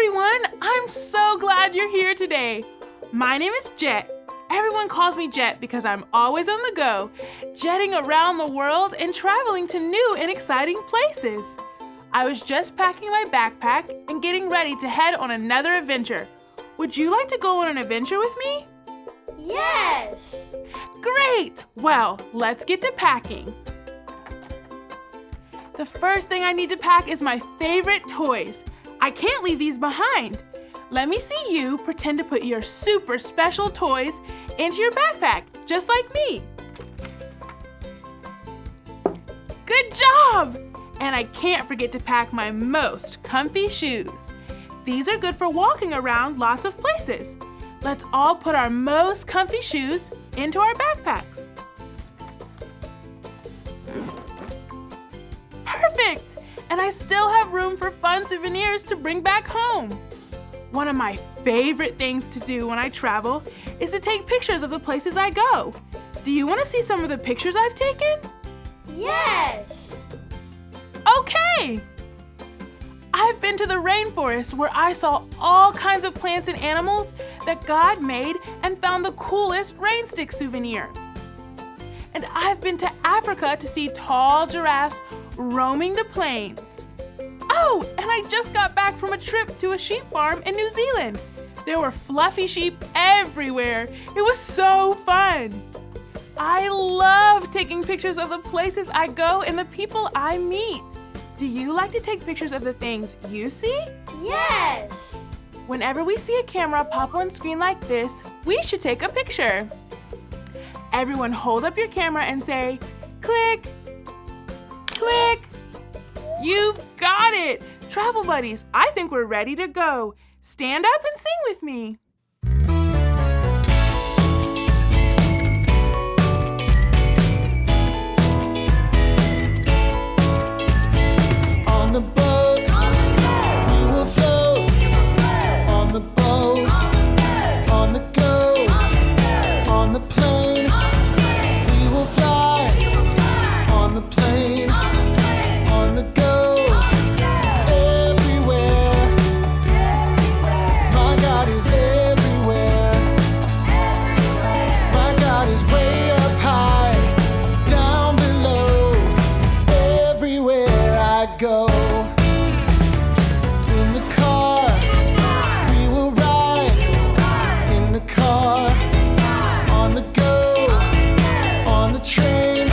everyone! I'm so glad you're here today. My name is Jet. Everyone calls me Jet because I'm always on the go, jetting around the world and traveling to new and exciting places. I was just packing my backpack and getting ready to head on another adventure. Would you like to go on an adventure with me? Yes! Great! Well, let's get to packing. The first thing I need to pack is my favorite toys. I can't leave these behind. Let me see you pretend to put your super special toys into your backpack, just like me. Good job! And I can't forget to pack my most comfy shoes. These are good for walking around lots of places. Let's all put our most comfy shoes into our backpacks. Perfect! And I still have room for fun souvenirs to bring back home. One of my favorite things to do when I travel is to take pictures of the places I go. Do you want to see some of the pictures I've taken? Yes! Okay! I've been to the rainforest where I saw all kinds of plants and animals that God made and found the coolest rain stick souvenir. And I've been to Africa to see tall giraffes roaming the plains. Oh, and I just got back from a trip to a sheep farm in New Zealand. There were fluffy sheep everywhere. It was so fun. I love taking pictures of the places I go and the people I meet. Do you like to take pictures of the things you see? Yes! Whenever we see a camera pop on screen like this, we should take a picture. Everyone hold up your camera and say, click, click. You've got it! Travel buddies, I think we're ready to go. Stand up and sing with me. On the boat, we will float. On the boat, on the go, on the plane, we will fly. On the plane, on the go. Go. In the car, we will ride. In the car, on the go, on the train,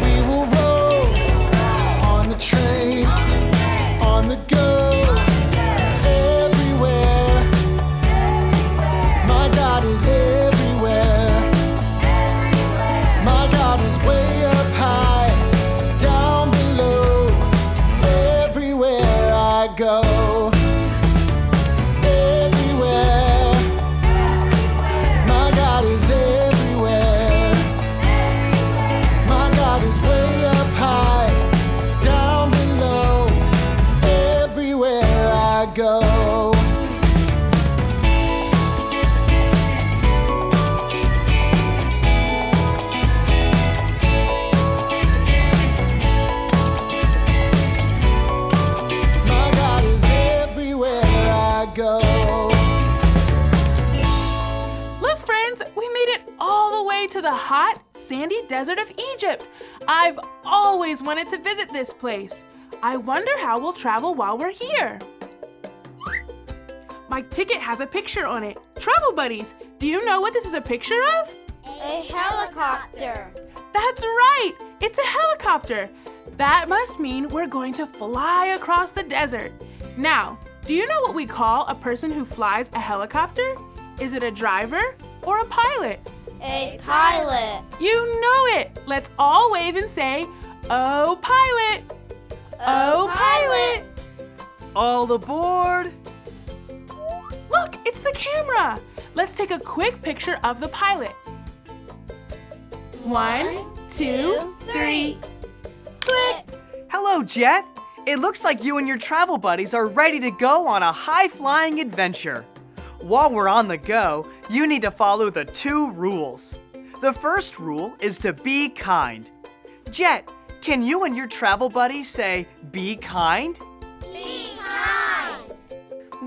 we will roll. On the train, on the go, everywhere. My God is everywhere. My God is way up high. Go everywhere. My God is everywhere. My God is way up high, down below, everywhere I go. Go. Look, friends, we made it all the way to the hot, sandy desert of Egypt. I've always wanted to visit this place. I wonder how we'll travel while we're here. My ticket has a picture on it. Travel buddies, do you know what this is a picture of? A helicopter. That's right, it's a helicopter. That must mean we're going to fly across the desert. Now, do you know what we call a person who flies a helicopter? Is it a driver or a pilot? A pilot. You know it! Let's all wave and say, "Oh, pilot! Oh, pilot!" All aboard! Look, it's the camera! Let's take a quick picture of the pilot. 1, 2, 3. Click! Hello, Jet! It looks like you and your travel buddies are ready to go on a high-flying adventure. While we're on the go, you need to follow the 2 rules. The first rule is to be kind. Jet, can you and your travel buddies say, be kind? Be kind.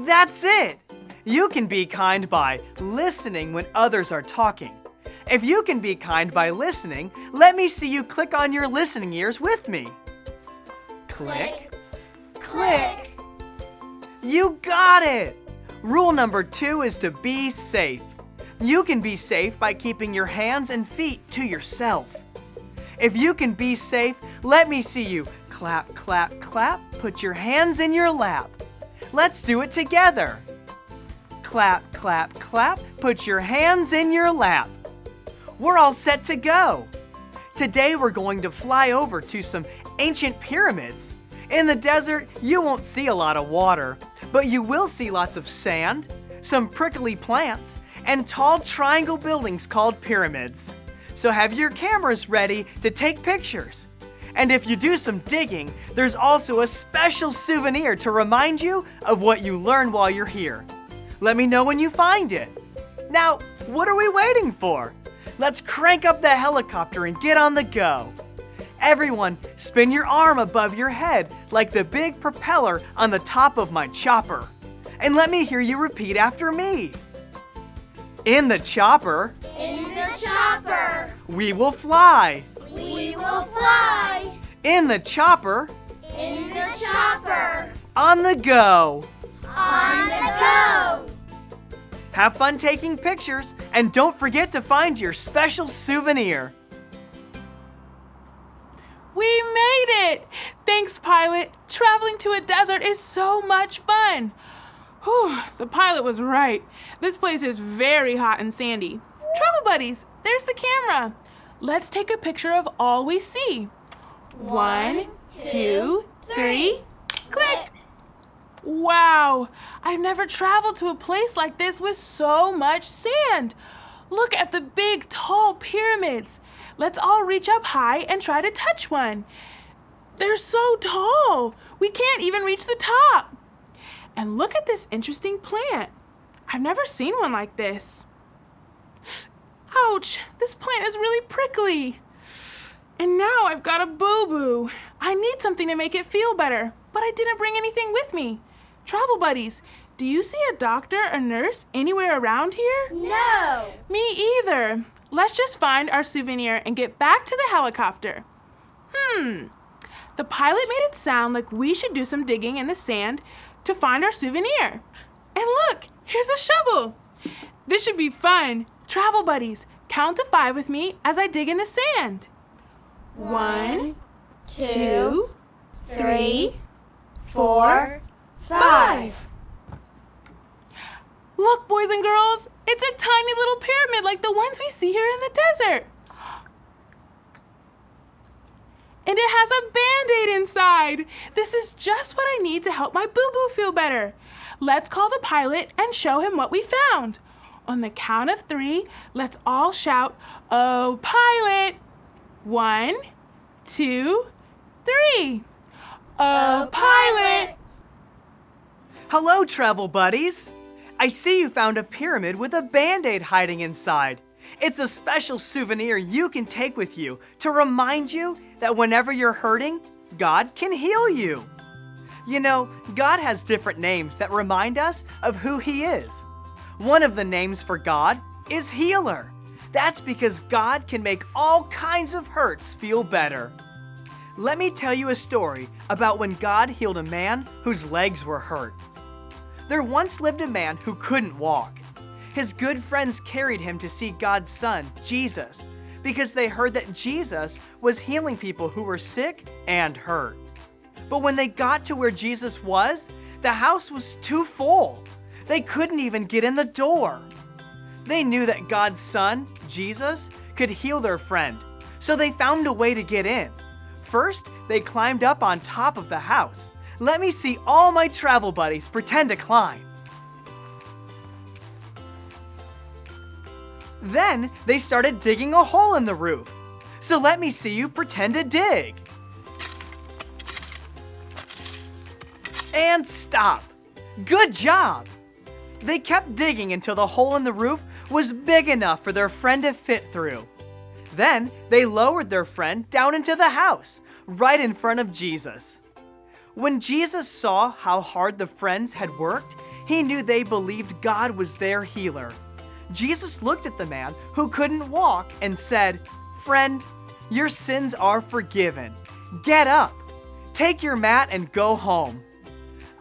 That's it! You can be kind by listening when others are talking. If you can be kind by listening, let me see you click on your listening ears with me. Click, click. You got it! Rule number 2 is to be safe. You can be safe by keeping your hands and feet to yourself. If you can be safe, let me see you clap, clap, clap. Put your hands in your lap. Let's do it together. Clap, clap, clap. Put your hands in your lap. We're all set to go. Today we're going to fly over to some ancient pyramids. In the desert, you won't see a lot of water, but you will see lots of sand, some prickly plants, and tall triangle buildings called pyramids. So have your cameras ready to take pictures. And if you do some digging, there's also a special souvenir to remind you of what you learned while you're here. Let me know when you find it. Now, what are we waiting for? Let's crank up the helicopter and get on the go. Everyone, spin your arm above your head like the big propeller on the top of my chopper. And let me hear you repeat after me. In the chopper, In the chopper, we will fly. we will fly. In the chopper, In the chopper, on the go. on the go. Have fun taking pictures, and don't forget to find your special souvenir. We made it! Thanks, pilot. Traveling to a desert is so much fun. Whew, the pilot was right. This place is very hot and sandy. Travel buddies, there's the camera. Let's take a picture of all we see. 1, 2, 3, click! Wow, I've never traveled to a place like this with so much sand. Look at the big, tall pyramids. Let's all reach up high and try to touch one. They're so tall, we can't even reach the top. And look at this interesting plant. I've never seen one like this. Ouch, this plant is really prickly. And now I've got a boo-boo. I need something to make it feel better, but I didn't bring anything with me. Travel buddies, do you see a doctor or nurse anywhere around here? No. Me either. Let's just find our souvenir and get back to the helicopter. The pilot made it sound like we should do some digging in the sand to find our souvenir. And look, here's a shovel. This should be fun. Travel buddies, count to 5 with me as I dig in the sand. 1, 2, 3, 4, 5. Look, boys and girls, it's a tiny little pyramid like the ones we see here in the desert. And it has a Band-Aid inside. This is just what I need to help my boo-boo feel better. Let's call the pilot and show him what we found. On the count of 3, let's all shout, "Oh, pilot!" 1, 2, 3. Oh, pilot! Hello, travel buddies. I see you found a pyramid with a Band-Aid hiding inside. It's a special souvenir you can take with you to remind you that whenever you're hurting, God can heal you. You know, God has different names that remind us of who He is. One of the names for God is Healer. That's because God can make all kinds of hurts feel better. Let me tell you a story about when God healed a man whose legs were hurt. There once lived a man who couldn't walk. His good friends carried him to see God's Son, Jesus, because they heard that Jesus was healing people who were sick and hurt. But when they got to where Jesus was, the house was too full. They couldn't even get in the door. They knew that God's Son, Jesus, could heal their friend, so they found a way to get in. First, they climbed up on top of the house. Let me see all my travel buddies pretend to climb. Then they started digging a hole in the roof. So let me see you pretend to dig. And stop. Good job. They kept digging until the hole in the roof was big enough for their friend to fit through. Then they lowered their friend down into the house, right in front of Jesus. When Jesus saw how hard the friends had worked, He knew they believed God was their healer. Jesus looked at the man who couldn't walk and said, "Friend, your sins are forgiven. Get up, take your mat and go home."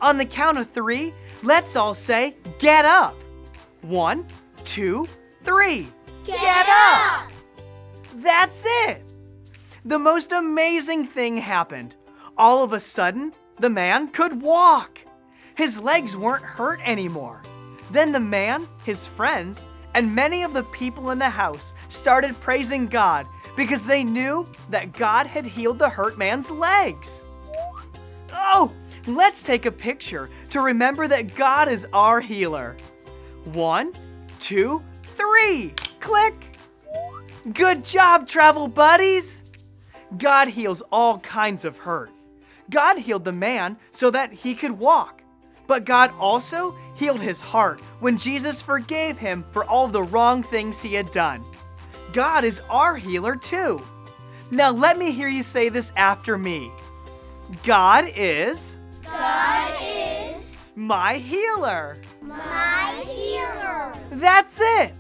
On the count of 3, let's all say, "Get up." 1, 2, 3. Get up! That's it! The most amazing thing happened. All of a sudden, the man could walk. His legs weren't hurt anymore. Then the man, his friends, and many of the people in the house started praising God because they knew that God had healed the hurt man's legs. Oh, let's take a picture to remember that God is our healer. 1, 2, 3. Click! Good job, travel buddies! God heals all kinds of hurt. God healed the man so that he could walk. But God also healed his heart when Jesus forgave him for all the wrong things he had done. God is our healer too. Now let me hear you say this after me. God is my healer. My healer. That's it.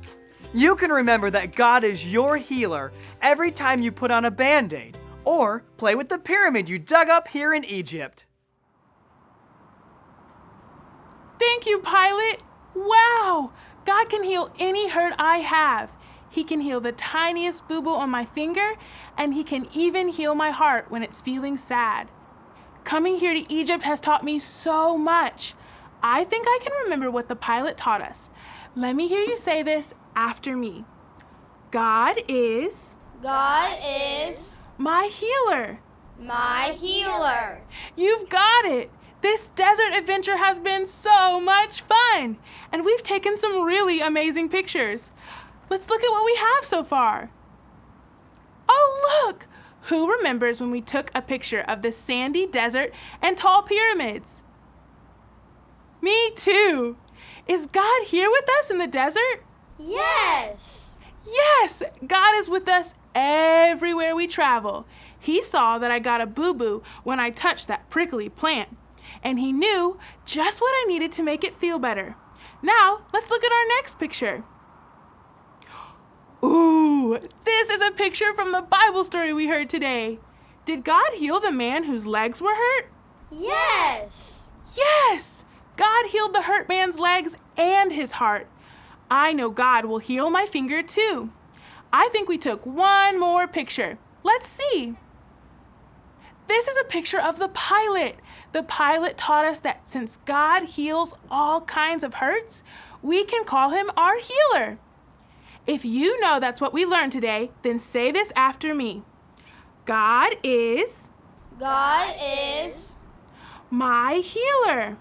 You can remember that God is your healer every time you put on a Band-Aid or play with the pyramid you dug up here in Egypt. Thank you, Pilot. Wow! God can heal any hurt I have. He can heal the tiniest boo-boo on my finger, and he can even heal my heart when it's feeling sad. Coming here to Egypt has taught me so much. I think I can remember what the pilot taught us. Let me hear you say this after me. God is my healer. My healer. You've got it. This desert adventure has been so much fun, and we've taken some really amazing pictures. Let's look at what we have so far. Oh, look! Who remembers when we took a picture of the sandy desert and tall pyramids? Me too. Is God here with us in the desert? Yes. Yes, God is with us everywhere we travel. He saw that I got a boo-boo when I touched that prickly plant, and he knew just what I needed to make it feel better. Now, let's look at our next picture. Ooh, this is a picture from the Bible story we heard today. Did God heal the man whose legs were hurt? Yes. Yes! God healed the hurt man's legs and his heart. I know God will heal my finger too. I think we took one more picture. Let's see. This is a picture of the pilot. The pilot taught us that since God heals all kinds of hurts, we can call him our healer. If you know that's what we learned today, then say this after me. God is my healer.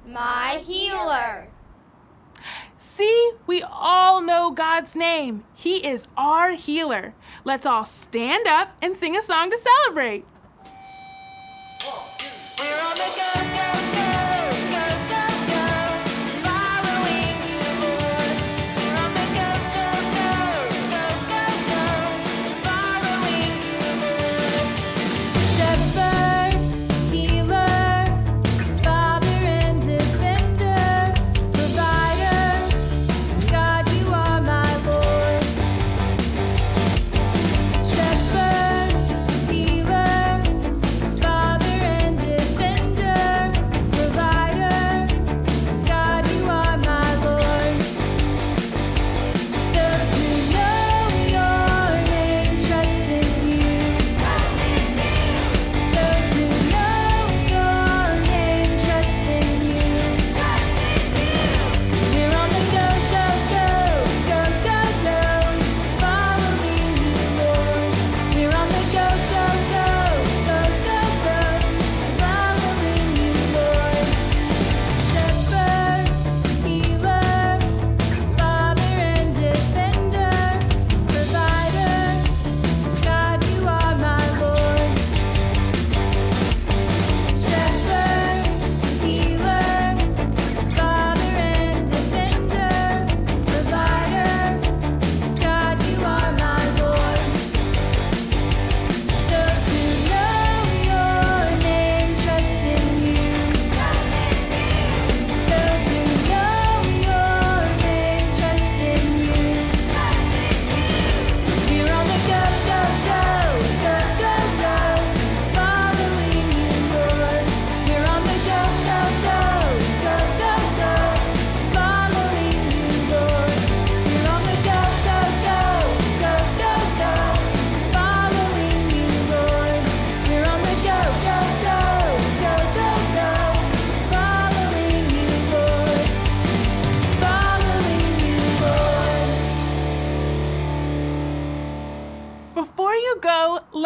My healer. See, we all know God's name. He is our healer. Let's all stand up and sing a song to celebrate. We're on the go, go, go, go, go, go, following the Lord. We're on the go, go, go, go, go, go, following the Lord. Shepherd, healer, Father and defender, provider, God, you are my Lord. Shepherd, healer,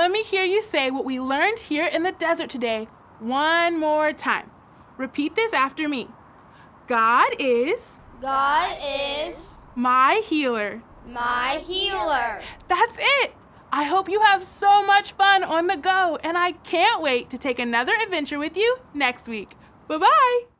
let me hear you say what we learned here in the desert today one more time. Repeat this after me. God is God is my healer. my healer. That's it. I hope you have so much fun on the go, and I can't wait to take another adventure with you next week. Bye-bye.